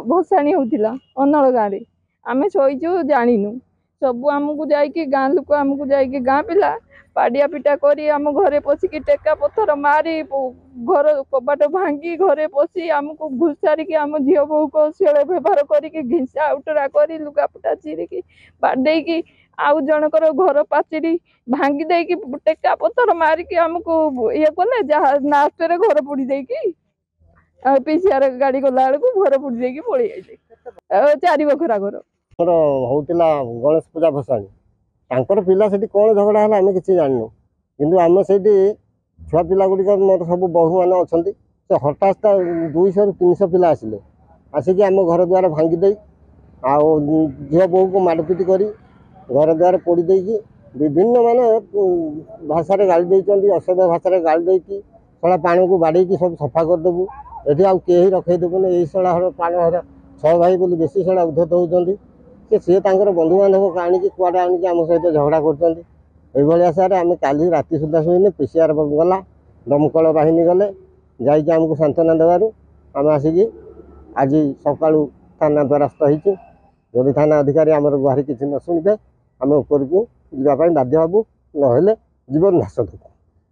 भसाणी होता अनल गाँव में आम शोचु जाणीनु सब आमको जाकि गाँ लोक आमको जाकि गाँ पिला पाड़िया पिटा करी आम घरे पशिकी टेका पत्थर मारी घर कबाट भांगी घरे पशि आमको घुसारिकी आम झील बोह को शेल व्यवहार करके घिंसा उटरा कर लुगापटा चिरिकी बाडेकी आउ जनकर घर पाचेरी भांगी देकी टेका पत्थर मारिकी आमको ये कले जहाँ नास्ते घर पोड़ी देकी पीसीआर गाड़ी गला बेलू घर पोड़ी देकी पलि जाइले 4 बखरा घर होता गणेश पूजा भसाणी तांकर पिला से कौन झगड़ा है आम कि जानू कि आम से छुआ पिला गुड़िक मोर सब बहु मैंने अच्छा से हठात 200 ରୁ 300 पिला आसिले आसिक आम घर द्वार भांगी झील बोह को मारपिट कर घर द्वार पोड़ी देकी विभिन्न माने भाषा गाड़ी देती असभ्य भाषा गाड़ी देती शला पानी को बाड़े सब सफा करदेबू ये आउ कहीं रखईदेबुनि यही शला पान 6 भाई बोली बेसी शला उद्धत होती सी बंधु बांधव आणिकी कुआडे आणिकी आम सहित झगड़ा कर आशार आम काली राति सुधा शुने पीसीआर गला दमकल बाहिनी गले जाइए आमको सांत्वना देवु आम आसिक आज सका थाना द्वारस्थ होती जदि थाना अधिकारी आम गुहारी किसी न शुणिबे आम उपरकू जावाई बाध्य हबू ना जीवन नाश देबू।